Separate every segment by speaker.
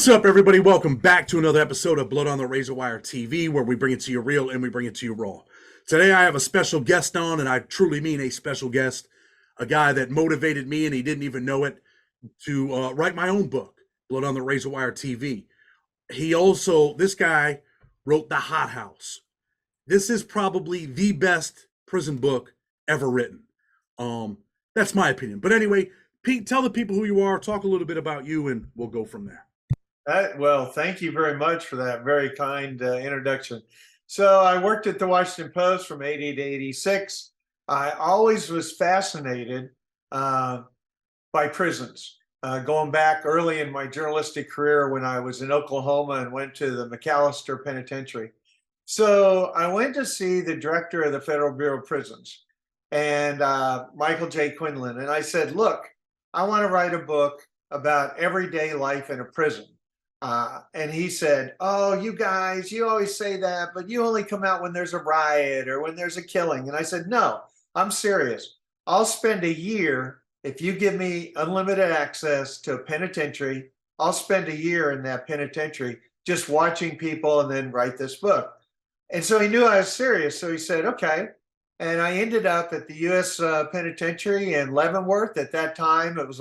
Speaker 1: What's up, everybody? Welcome back to another episode of Blood on the Razor Wire TV, where we bring it to you real and we bring it to you raw. Today, I have a special guest on, and I truly mean a special guest, a guy that motivated me, and he didn't even know it, to write my own book, Blood on the Razor Wire TV. This guy wrote The Hot House. This is probably the best prison book ever written. That's my opinion. But anyway, Pete, tell the people who you are, talk a little bit about you, and we'll go from there.
Speaker 2: Well, thank you very much for that very kind introduction. So I worked at the Washington Post from 80 to 86. I always was fascinated by prisons. Going back early in my journalistic career when I was in Oklahoma and went to the McAllister Penitentiary. So I went to see the director of the Federal Bureau of Prisons, and Michael J. Quinlan. And I said, look, I want to write a book about everyday life in a prison. And he said, oh, you guys, you always say that, but you only come out when there's a riot or when there's a killing. And I said, no, I'm serious. I'll spend a year, if you give me unlimited access to a penitentiary, I'll spend a year in that penitentiary just watching people and then write this book. And so he knew I was serious. So he said, okay. And I ended up at the U.S. Penitentiary in Leavenworth. At that time, it was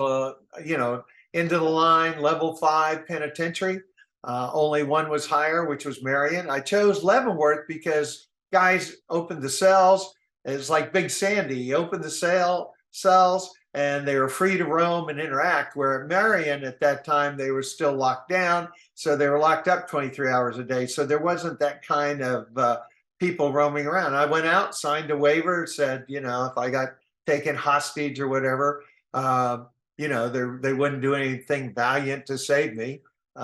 Speaker 2: end of the line, level 5 penitentiary. Only one was higher, which was Marion. I chose Leavenworth because guys opened the cells. It's like Big Sandy. You opened the cells and they were free to roam and interact. Where at Marion at that time, they were still locked down. So they were locked up 23 hours a day. So there wasn't that kind of people roaming around. I went out, signed a waiver, said, if I got taken hostage or whatever, they wouldn't do anything valiant to save me,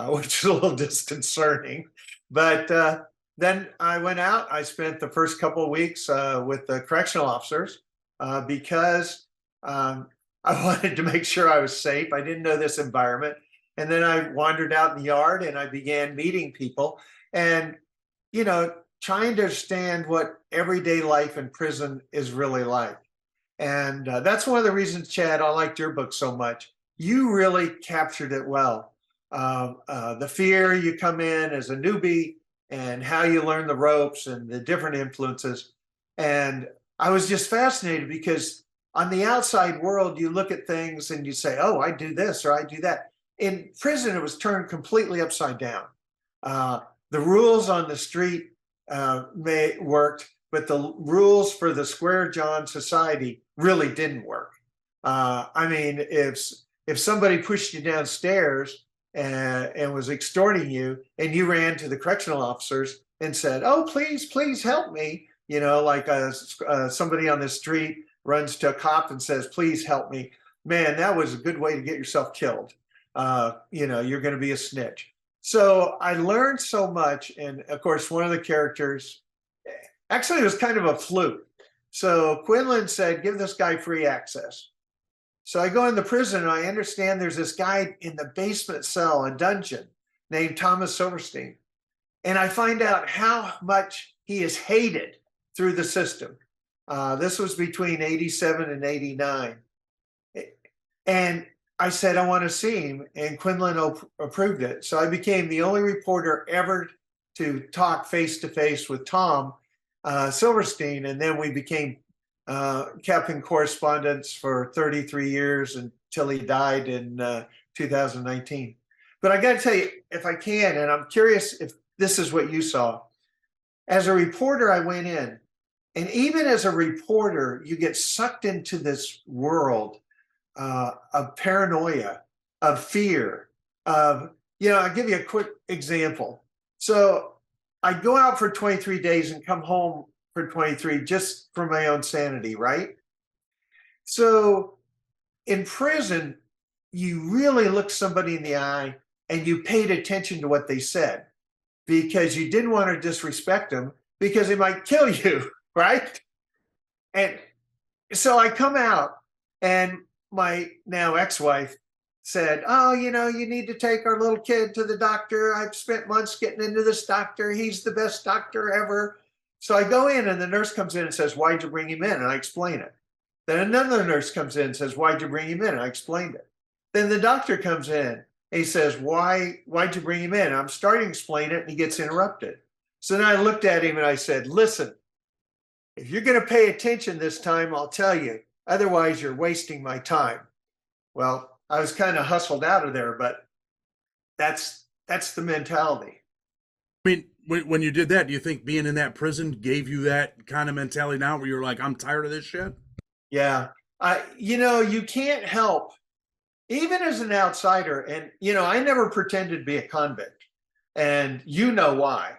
Speaker 2: which is a little disconcerting. But then I went out. I spent the first couple of weeks with the correctional officers because I wanted to make sure I was safe. I didn't know this environment. And then I wandered out in the yard and I began meeting people and, trying to understand what everyday life in prison is really like. And that's one of the reasons, Chad, I liked your book so much. You really captured it well. The fear you come in as a newbie and how you learn the ropes and the different influences. And I was just fascinated because on the outside world, you look at things and you say, oh, I do this or I do that. In prison, it was turned completely upside down. The rules on the street worked, but the rules for the Square John society really didn't work. If somebody pushed you downstairs and was extorting you and you ran to the correctional officers and said, oh, please help me, somebody on the street runs to a cop and says, please help me, man, that was a good way to get yourself killed. You're going to be a snitch. So I learned so much. And of course, one of the characters, actually, it was kind of a fluke. So Quinlan said, give this guy free access. So I go in the prison and I understand there's this guy in the basement cell, a dungeon, named Thomas Silverstein. And I find out how much he is hated through the system. This was between 87 and 89. And I said, I want to see him, and Quinlan approved it. So I became the only reporter ever to talk face-to-face with Tom Silverstein, and then we became kept in correspondence for 33 years until he died in 2019. But I got to tell you, if I can, and I'm curious if this is what you saw. As a reporter, I went in, and even as a reporter, you get sucked into this world of paranoia, of fear, I'll give you a quick example. So I go out for 23 days and come home for 23 just for my own sanity, right? So in prison, you really look somebody in the eye and you paid attention to what they said because you didn't want to disrespect them because they might kill you, right? And so I come out and my now ex-wife said, oh, you need to take our little kid to the doctor. I've spent months getting into this doctor. He's the best doctor ever. So I go in and the nurse comes in and says, why'd you bring him in? And I explain it. Then another nurse comes in and says, why'd you bring him in? And I explained it. Then the doctor comes in And he says, why'd you bring him in? I'm starting to explain it and he gets interrupted. So then I looked at him and I said, listen, if you're going to pay attention this time, I'll tell you. Otherwise, you're wasting my time. Well, I was kind of hustled out of there, but that's the mentality.
Speaker 1: I mean, when you did that, do you think being in that prison gave you that kind of mentality now where you're like, I'm tired of this shit?
Speaker 2: Yeah. You can't help, even as an outsider. And, I never pretended to be a convict. And you know why.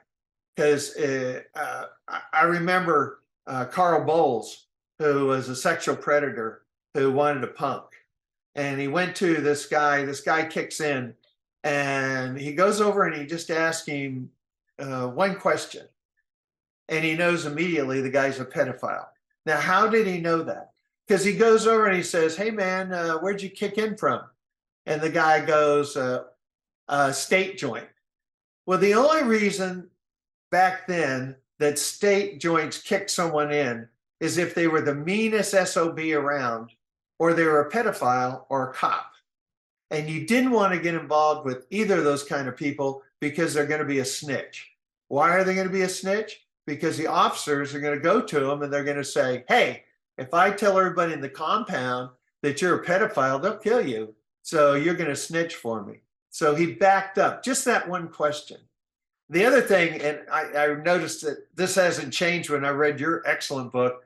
Speaker 2: Because I remember Carl Bowles, who was a sexual predator who wanted a punk. And he went to this guy kicks in, and he goes over and he just asks him one question. And he knows immediately the guy's a pedophile. Now, how did he know that? Because he goes over and he says, hey, man, where'd you kick in from? And the guy goes, state joint. Well, the only reason back then that state joints kicked someone in is if they were the meanest SOB around, or they were a pedophile or a cop. And you didn't want to get involved with either of those kind of people because they're going to be a snitch. Why are they going to be a snitch? Because the officers are going to go to them and they're going to say, hey, if I tell everybody in the compound that you're a pedophile, they'll kill you. So you're going to snitch for me. So he backed up. Just that one question. The other thing, and I noticed that this hasn't changed when I read your excellent book,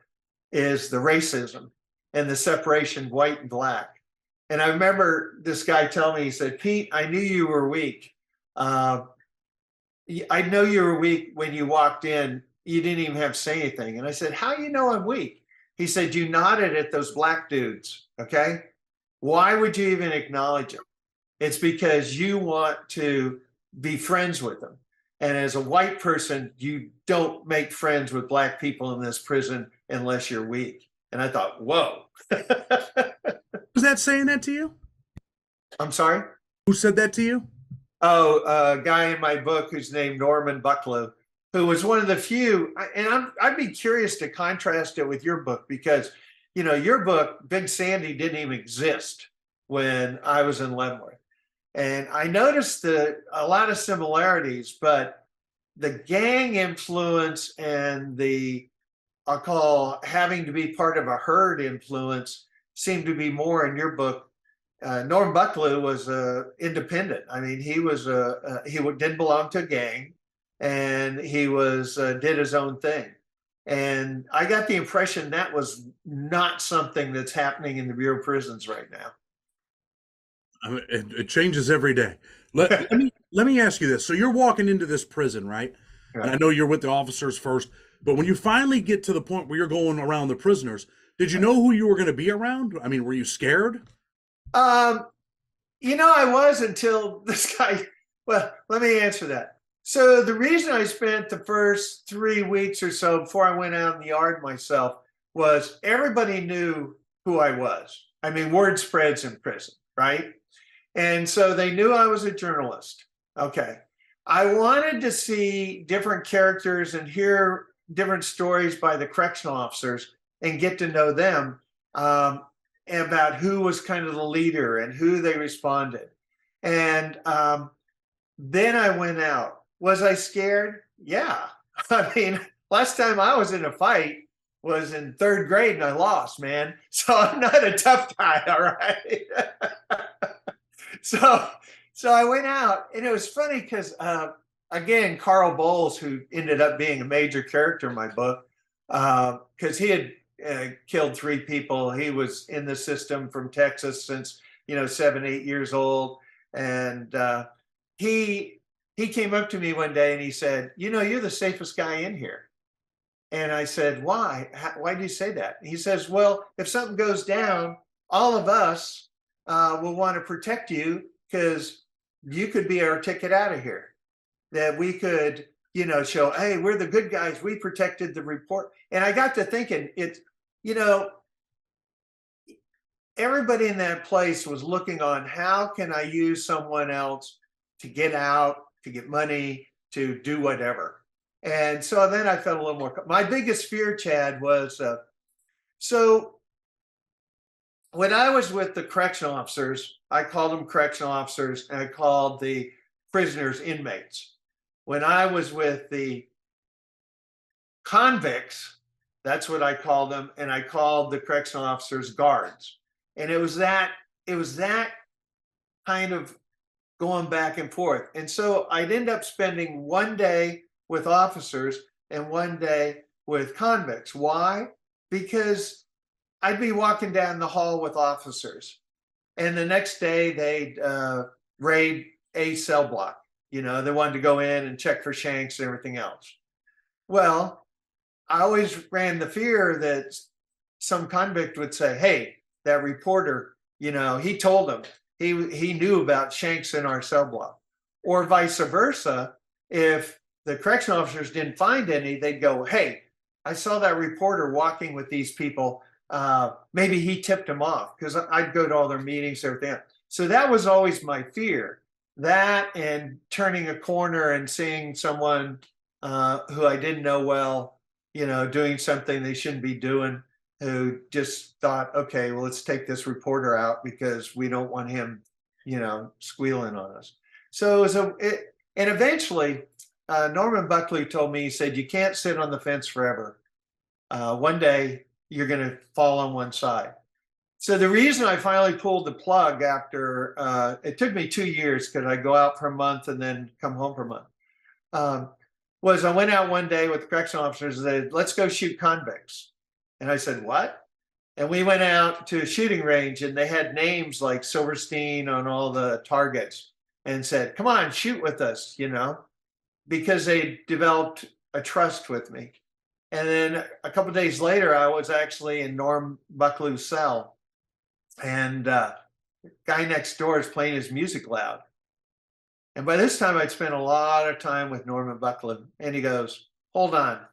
Speaker 2: is the racism and the separation white and black. And I remember this guy telling me, he said, Pete, I knew you were weak. I know you were weak when you walked in. You didn't even have to say anything. And I said, how do you know I'm weak? He said, you nodded at those black dudes, okay? Why would you even acknowledge them? It's because you want to be friends with them. And as a white person, you don't make friends with black people in this prison unless you're weak. And I thought, whoa.
Speaker 1: Was that saying that to you?
Speaker 2: I'm sorry?
Speaker 1: Who said that to you?
Speaker 2: Oh, a guy in my book who's named Norman Bucklew, who was one of the few, and I'd be curious to contrast it with your book because, your book, Big Sandy, didn't even exist when I was in Leavenworth. And I noticed a lot of similarities, but the gang influence and I'll call having to be part of a herd influence seemed to be more in your book. Norm Bucklew was independent. I mean, he didn't belong to a gang, and he did his own thing. And I got the impression that was not something that's happening in the Bureau of Prisons right now.
Speaker 1: I mean, it changes every day. Let me ask you this. So you're walking into this prison, right?
Speaker 2: Right.
Speaker 1: And I know you're with the officers first, but when you finally get to the point where you're going around the prisoners, did you know who you were going to be around? I mean, were you scared?
Speaker 2: I was until this guy. Well, let me answer that. So the reason I spent the first 3 weeks or so before I went out in the yard myself was everybody knew who I was. I mean, word spreads in prison, right? And so they knew I was a journalist. Okay. I wanted to see different characters and hear different stories by the correctional officers and get to know them about who was kind of the leader and who they responded. And then I went out. Was I scared? Yeah. I mean, last time I was in a fight was in 3rd grade and I lost, man. So I'm not a tough guy, all right? So I went out, and it was funny because, again, Carl Bowles, who ended up being a major character in my book, because he had killed 3 people. He was in the system from Texas since, 7, 8 years old. And he came up to me one day and he said, you're the safest guy in here. And I said, why? Why do you say that? He says, well, if something goes down, all of us will want to protect you because you could be our ticket out of here. That we could, show, hey, we're the good guys. We protected the report. And I got to thinking, everybody in that place was looking on how can I use someone else to get out, to get money, to do whatever. And so then I felt a little more. My biggest fear, Chad, was so when I was with the correctional officers, I called them correctional officers, and I called the prisoners inmates. When I was with the convicts, that's what I called them, and I called the correctional officers guards. And it was that kind of going back and forth. And so I'd end up spending one day with officers and one day with convicts. Why? Because I'd be walking down the hall with officers, and the next day they'd raid a cell block. They wanted to go in and check for shanks and everything else. Well, I always ran the fear that some convict would say, "Hey, that reporter, he told them he knew about shanks in our cell block," or vice versa. If the correctional officers didn't find any, they'd go, "Hey, I saw that reporter walking with these people. Maybe he tipped him off," because I'd go to all their meetings, everything. So that was always my fear. That and turning a corner and seeing someone who I didn't know well, doing something they shouldn't be doing, who just thought, okay, well, let's take this reporter out because we don't want him, squealing on us. So and eventually, Norman Buckley told me, he said, "You can't sit on the fence forever. One day you're going to fall on one side." So the reason I finally pulled the plug after, it took me 2 years because I go out for a month and then come home for a month, was I went out one day with the correctional officers and said, "Let's go shoot convicts." And I said, "What?" And we went out to a shooting range, and they had names like Silverstein on all the targets, and said, "Come on, shoot with us," because they developed a trust with me. And then a couple of days later, I was actually in Norm Buckley's cell, and the guy next door is playing his music loud. And by this time, I'd spent a lot of time with Norman Buckley, and he goes, "Hold on."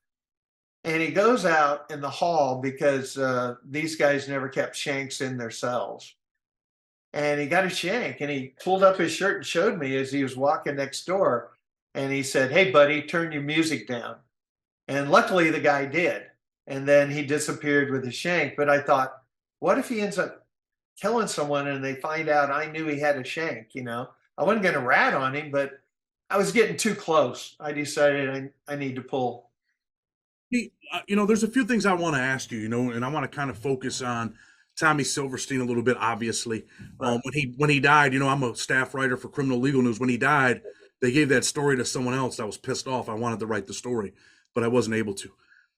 Speaker 2: And he goes out in the hall because these guys never kept shanks in their cells. And he got a shank, and he pulled up his shirt and showed me as he was walking next door. And he said, "Hey, buddy, turn your music down." And luckily the guy did. And then he disappeared with his shank. But I thought, what if he ends up killing someone and they find out I knew he had a shank? I wasn't going to rat on him, but I was getting too close. I decided I need to pull.
Speaker 1: Hey, there's a few things I want to ask you, and I want to kind of focus on Tommy Silverstein a little bit. Obviously,
Speaker 2: Right.
Speaker 1: when he died, I'm a staff writer for Criminal Legal News. When he died, they gave that story to someone else. I was pissed off. I wanted to write the story, but I wasn't able to.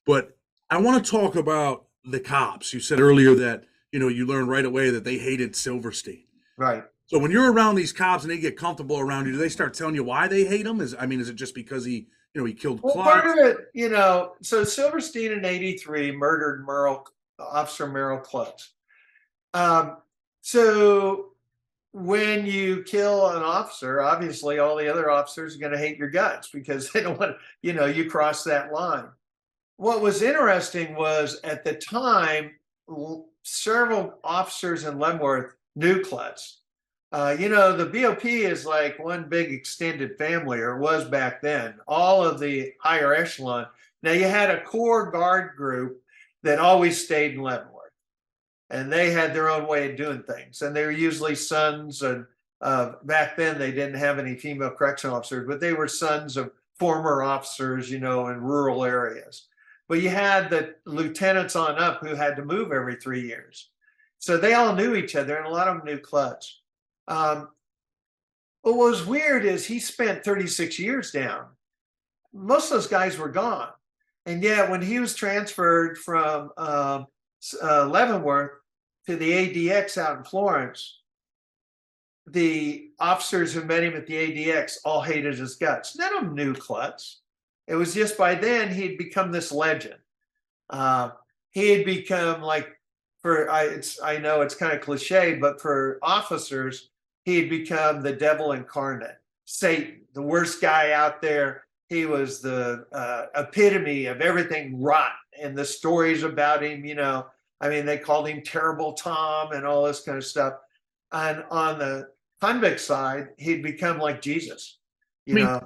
Speaker 1: But I want to talk about the cops. You said earlier that you learned right away that they hated Silverstein.
Speaker 2: Right.
Speaker 1: So when you're around these cops and they get comfortable around you, do they start telling you why they hate him? Is it just because he killed
Speaker 2: Well,
Speaker 1: Clark?
Speaker 2: part of it, so Silverstein in '83 murdered Officer Merrill Close. So when you kill an officer, obviously all the other officers are going to hate your guts because they don't want, you cross that line. What was interesting was at the time, several officers in Leavenworth knew Klutz. The BOP is like one big extended family, or it was back then, all of the higher echelon. Now you had a core guard group that always stayed in Leavenworth, and they had their own way of doing things. And they were usually sons, and back then they didn't have any female correctional officers, but they were sons of former officers, in rural areas. But you had the lieutenants on up who had to move every 3 years. So they all knew each other, and a lot of them knew Klutz. What was weird is he spent 36 years down. Most of those guys were gone. And yet when he was transferred from Leavenworth to the ADX out in Florence, the officers who met him at the ADX all hated his guts. None of them knew Klutz. It was just by then he'd become this legend. He had become like, I know it's kind of cliche, but for officers, he had become the devil incarnate, Satan, the worst guy out there. He was the epitome of everything rotten. And the stories about him, they called him Terrible Tom and all this kind of stuff. And on the convict side, he'd become like Jesus. Calm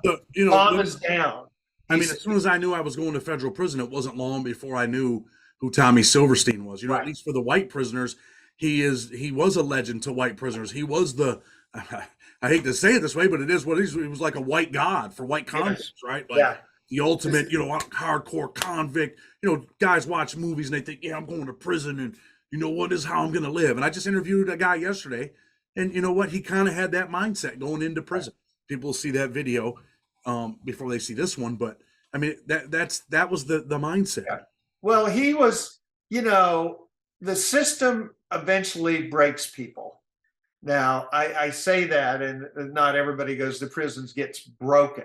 Speaker 2: us down.
Speaker 1: As soon as I knew I was going to federal prison, it wasn't long before I knew who Tommy Silverstein was.
Speaker 2: Right.
Speaker 1: At least for the white prisoners, He was a legend to white prisoners. He was the I hate to say it this way, but it is what he was like a white god for white
Speaker 2: Yes.
Speaker 1: convicts, right? Like
Speaker 2: Yeah.
Speaker 1: the ultimate, hardcore convict. Guys watch movies and they think, yeah, I'm going to prison, and what is how I'm going to live. And I just interviewed a guy yesterday, and you know what? He kind of had that mindset going into prison. People see that video before they see this one, but I mean that was the mindset.
Speaker 2: Yeah. Well, he was, the system eventually breaks people. Now, I say that, and not everybody goes to prisons gets broken,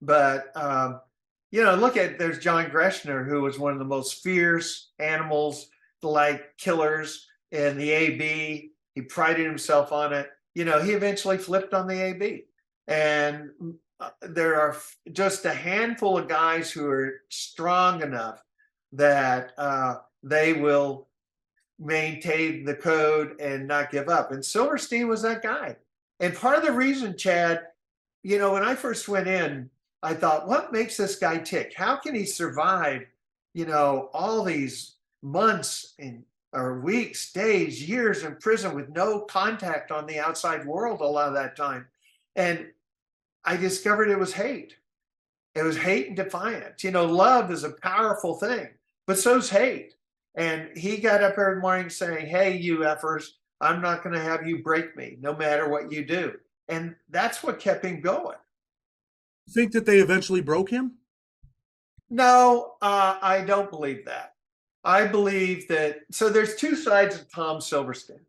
Speaker 2: but there's John Greshner, who was one of the most fierce animals, like killers in the AB. He prided himself on it. He eventually flipped on the AB, and there are just a handful of guys who are strong enough that they will maintain the code and not give up. And Silverstein was that guy. And part of the reason, Chad, when I first went in, I thought, what makes this guy tick? How can he survive, all these months or weeks, days, years in prison with no contact on the outside world a lot of that time? And I discovered it was hate. It was hate and defiance. Love is a powerful thing, but so's hate. And he got up every morning saying, hey, you effers, I'm not going to have you break me, no matter what you do. And that's what kept him going.
Speaker 1: Think that they eventually broke him?
Speaker 2: No, I don't believe that. I believe that, so there's two sides of Tom Silverstein.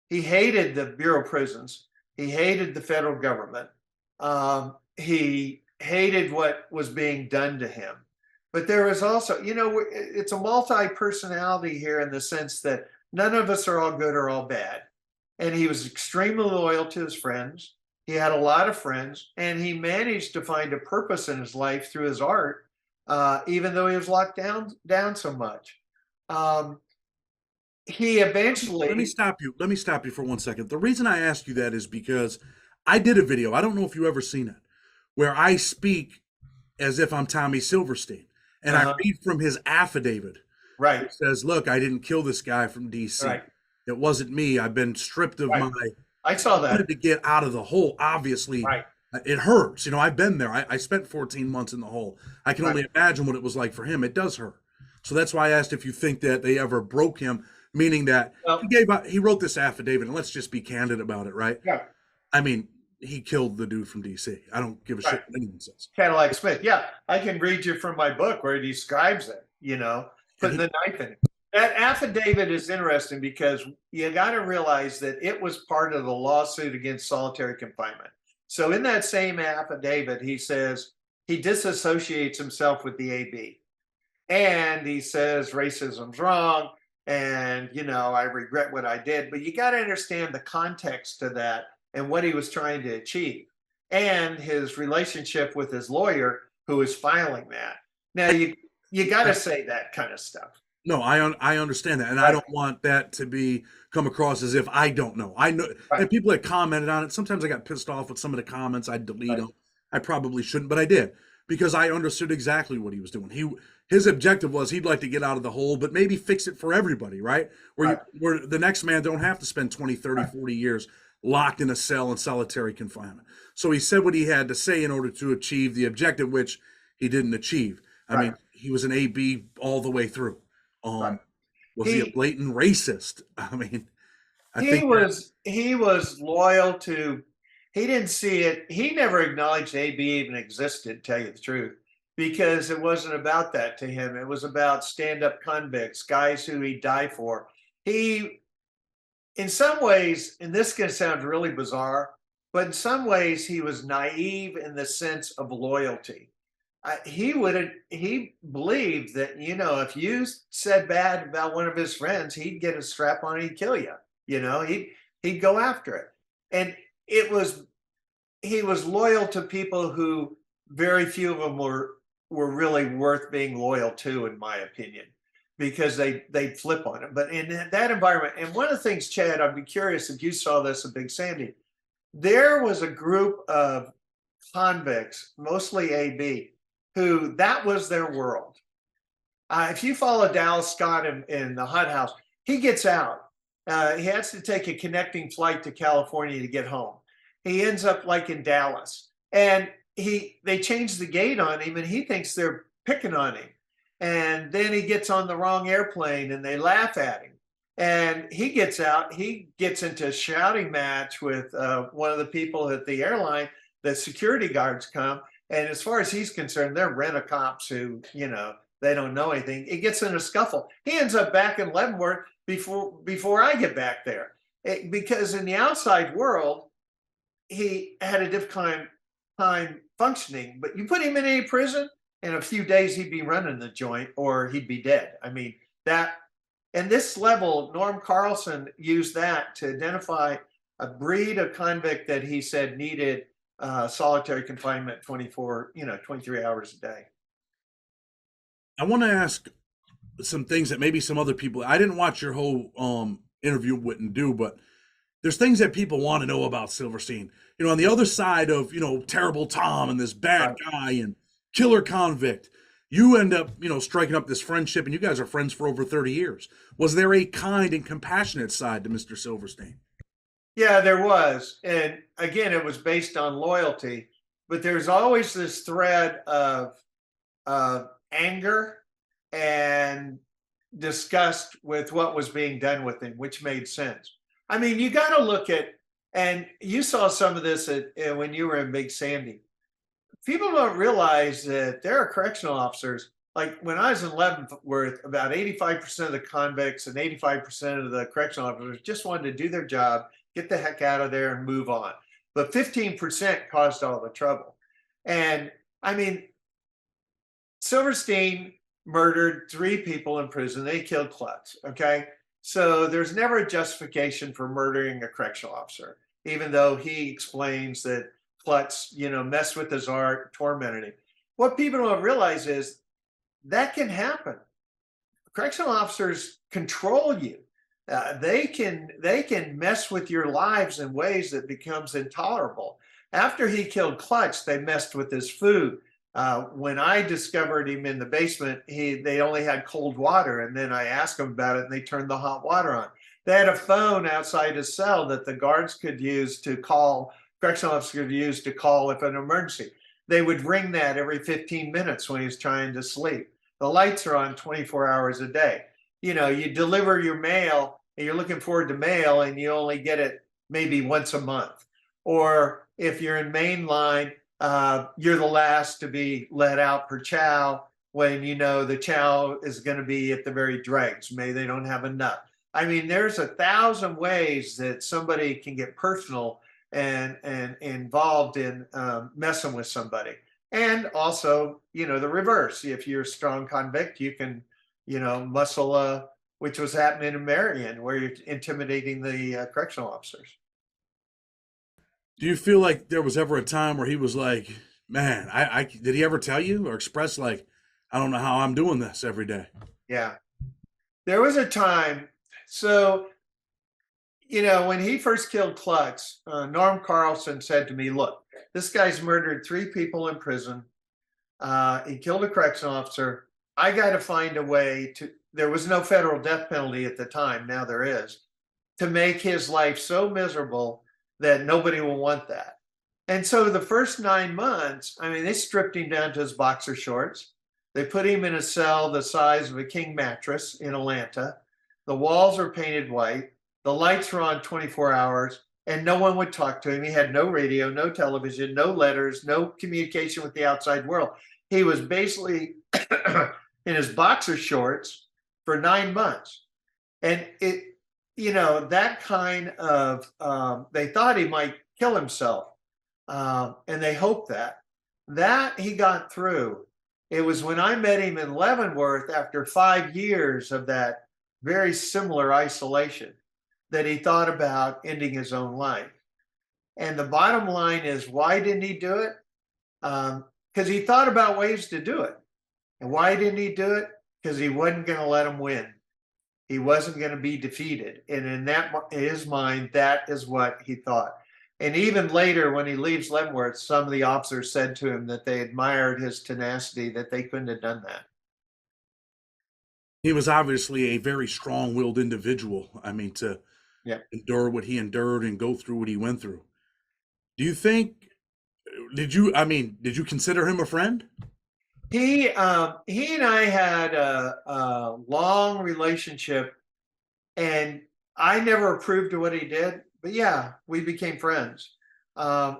Speaker 2: He hated the Bureau of Prisons. He hated the federal government. He hated what was being done to him. But there was also, it's a multi-personality here in the sense that none of us are all good or all bad. And he was extremely loyal to his friends. He had a lot of friends, and he managed to find a purpose in his life through his art, even though he was locked down so much. He eventually.
Speaker 1: Let me stop you. Let me stop you for 1 second. The reason I ask you that is because I did a video. I don't know if you ever seen it, where I speak as if I'm Tommy Silverstein. And I read from his affidavit.
Speaker 2: Right.
Speaker 1: It says, look, I didn't kill this guy from DC.
Speaker 2: Right.
Speaker 1: It wasn't me. I've been stripped of my.
Speaker 2: I saw that.
Speaker 1: I wanted to get out of the hole. Obviously, it hurts. I've been there. I spent 14 months in the hole. I can only imagine what it was like for him. It does hurt. So that's why I asked if you think that they ever broke him, meaning that he wrote this affidavit, and let's just be candid about it, right?
Speaker 2: Yeah.
Speaker 1: I mean, he killed the dude from DC. I don't give a shit what anyone says.
Speaker 2: Cadillac Smith. Yeah, I can read you from my book where he describes it, putting the knife in it. That affidavit is interesting because you got to realize that it was part of the lawsuit against solitary confinement. So in that same affidavit, he says he disassociates himself with the AB. And he says racism's wrong. And, I regret what I did. But you got to understand the context to that and what he was trying to achieve, and his relationship with his lawyer who is filing that. Now, you got to say that kind of stuff.
Speaker 1: No, I understand that, and I don't want that to come across as if I don't know. I know, and people that commented on it. Sometimes I got pissed off with some of the comments. I delete them. I probably shouldn't, but I did because I understood exactly what he was doing. His objective was he'd like to get out of the hole, but maybe fix it for everybody, right? Where the next man don't have to spend 20, 30, 40 years locked in a cell in solitary confinement. So he said what he had to say in order to achieve the objective, which he didn't achieve. I mean, he was an AB all the way through. Was he a blatant racist? I mean,
Speaker 2: he was loyal to. He didn't see it. He never acknowledged AB even existed, tell you the truth, because it wasn't about that to him. It was about stand-up convicts, guys who he'd die for. In some ways, and this is going to sound really bizarre, but in some ways he was naive in the sense of loyalty. He believed that, if you said bad about one of his friends, he'd get a strap on, he'd kill you. He'd go after it. And he was loyal to people who very few of them were really worth being loyal to, in my opinion, because they'd flip on it. But in that environment, and one of the things, Chad, I'd be curious if you saw this at Big Sandy, there was a group of convicts, mostly AB, who that was their world. If you follow Dallas Scott in the Hut House, he gets out. He has to take a connecting flight to California to get home. He ends up like in Dallas, and they change the gate on him, and he thinks they're picking on him. And then he gets on the wrong airplane, and they laugh at him. And he gets out. He gets into a shouting match with one of the people at the airline. The security guards come, and as far as he's concerned, they're rent-a-cops who, they don't know anything. It gets in a scuffle. He ends up back in Leavenworth before I get back there, because in the outside world, he had a difficult time functioning. But you put him in any prison, in a few days he'd be running the joint, or he'd be dead. I mean, that, and this level, Norm Carlson used that to identify a breed of convict that he said needed solitary confinement 23 hours a day.
Speaker 1: I want to ask some things that maybe some other people, I didn't watch your whole interview with and do, but there's things that people want to know about Silverstein. On the other side of, terrible Tom and this bad guy and killer convict, you end up, striking up this friendship, and you guys are friends for over 30 years. Was there a kind and compassionate side to Mr. Silverstein?
Speaker 2: Yeah, there was. And again, it was based on loyalty, but there's always this thread of anger and disgust with what was being done with him, which made sense. I mean, you got to look at, and you saw some of this when you were in Big Sandy. People don't realize that there are correctional officers. Like when I was in Leavenworth, about 85% of the convicts and 85% of the correctional officers just wanted to do their job, get the heck out of there and move on. But 15% caused all the trouble. And I mean, Silverstein murdered 3 people in prison. They killed Klutz, okay? So there's never a justification for murdering a correctional officer, even though he explains that Klutz, messed with his art, tormented him. What people don't realize is that can happen. Correctional officers control you. They can mess with your lives in ways that becomes intolerable. After he killed Klutz, they messed with his food. When I discovered him in the basement, they only had cold water, and then I asked them about it, and they turned the hot water on. They had a phone outside his cell that the guards could use to call, correctional officers could use to call if an emergency. They would ring that every 15 minutes when he was trying to sleep. The lights are on 24 hours a day. You deliver your mail, and you're looking forward to mail, and you only get it maybe once a month. Or if you're in mainline, you're the last to be let out per chow when the chow is going to be at the very dregs. Maybe they don't have enough. I mean, there's 1,000 ways that somebody can get personal and involved in messing with somebody. And also, the reverse. If you're a strong convict, you can, muscle, which was happening in Marion, where you're intimidating the correctional officers.
Speaker 1: Do you feel like there was ever a time where he was like, man, did he ever tell you or express like, I don't know how I'm doing this every day?
Speaker 2: Yeah. There was a time. So, when he first killed Klutz, Norm Carlson said to me, look, this guy's murdered 3 people in prison. He killed a correctional officer. I got to find a way there was no federal death penalty at the time. Now there is, to make his life so miserable that nobody will want that. And so the first 9 months, I mean, they stripped him down to his boxer shorts. They put him in a cell the size of a king mattress in Atlanta. The walls were painted white. The lights were on 24 hours, and no one would talk to him. He had no radio, no television, no letters, no communication with the outside world. He was basically in his boxer shorts for 9 months. And that kind of, they thought he might kill himself. And they hoped that he got through. It was when I met him in Leavenworth after 5 years of that very similar isolation that he thought about ending his own life. And the bottom line is, why didn't he do it? Because he thought about ways to do it. And why didn't he do it? Because he wasn't going to let him win. He wasn't going to be defeated. And in his mind, that is what he thought. And even later, when he leaves Leavenworth, some of the officers said to him that they admired his tenacity, that they couldn't have done that.
Speaker 1: He was obviously a very strong-willed individual. I mean, to
Speaker 2: Yeah.
Speaker 1: endure what he endured and go through what he went through. Do you think, did you consider him a friend?
Speaker 2: He and I had a long relationship, and I never approved of what he did, but yeah, we became friends. Um,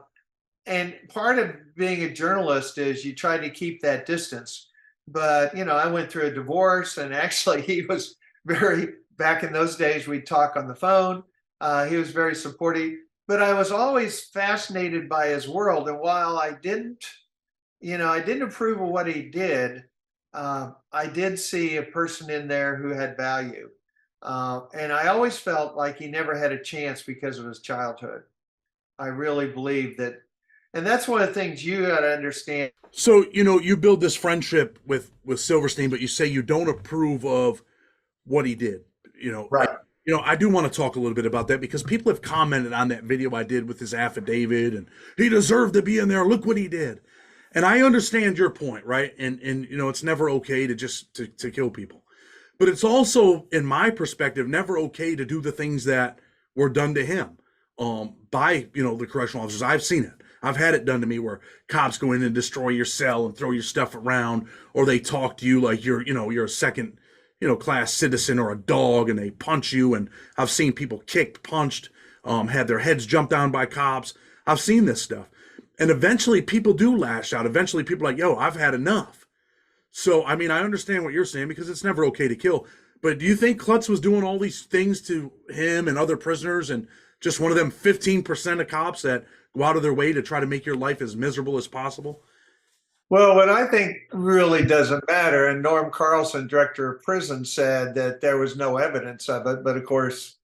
Speaker 2: and part of being a journalist is you try to keep that distance. But I went through a divorce, and actually, he was very back in those days. We'd talk on the phone. He was very supportive, but I was always fascinated by his world. And while I didn't approve of what he did, I did see a person in there who had value. And I always felt like he never had a chance because of his childhood. I really believe that. And that's one of the things you got to understand.
Speaker 1: So, you build this friendship with Silverstein, but you say you don't approve of what he did.
Speaker 2: Right.
Speaker 1: I do want to talk a little bit about that because people have commented on that video I did with his affidavit, and he deserved to be in there. Look what he did. And I understand your point, right? And it's never okay to just to kill people. But it's also, in my perspective, never okay to do the things that were done to him by, the correctional officers. I've seen it. I've had it done to me where cops go in and destroy your cell and throw your stuff around, or they talk to you like you're a second, class citizen or a dog, and they punch you. And I've seen people kicked, punched, had their heads jumped down by cops. I've seen this stuff. And eventually people do lash out. Eventually people are like, yo, I've had enough. So, I understand what you're saying because it's never okay to kill. But do you think Klutz was doing all these things to him and other prisoners and just one of them 15% of cops that go out of their way to try to make your life as miserable as possible?
Speaker 2: Well, what I think really doesn't matter, and Norm Carlson, director of prison, said that there was no evidence of it. But of course,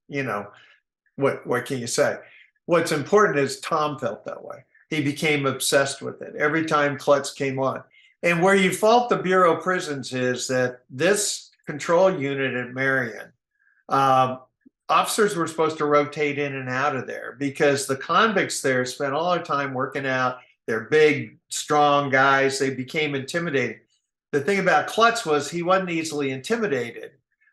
Speaker 2: what can you say? What's important is Tom felt that way. He became obsessed with it every time Klutz came on. And where you fault the Bureau of Prisons is that this control unit at Marion, officers were supposed to rotate in and out of there because the convicts there spent all their time working out. They're big, strong guys. They became intimidating. The thing about Klutz was he wasn't easily intimidated.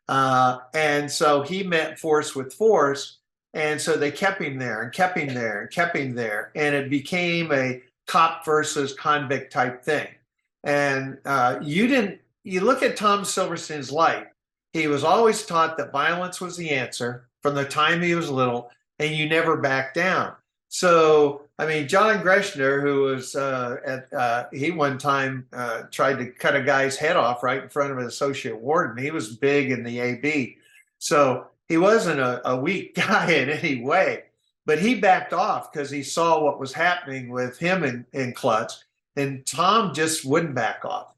Speaker 2: And so he met force with force. And so they kept him there and kept him there and kept him there. And it became a cop versus convict type thing. And you look at Tom Silverstein's life, he was always taught that violence was the answer from the time he was little, and you never back down. So, John Greshner, who was he one time tried to cut a guy's head off right in front of an associate warden. He was big in the AB. So he wasn't a weak guy in any way, but he backed off because he saw what was happening with him and Klutz, and Tom just wouldn't back off.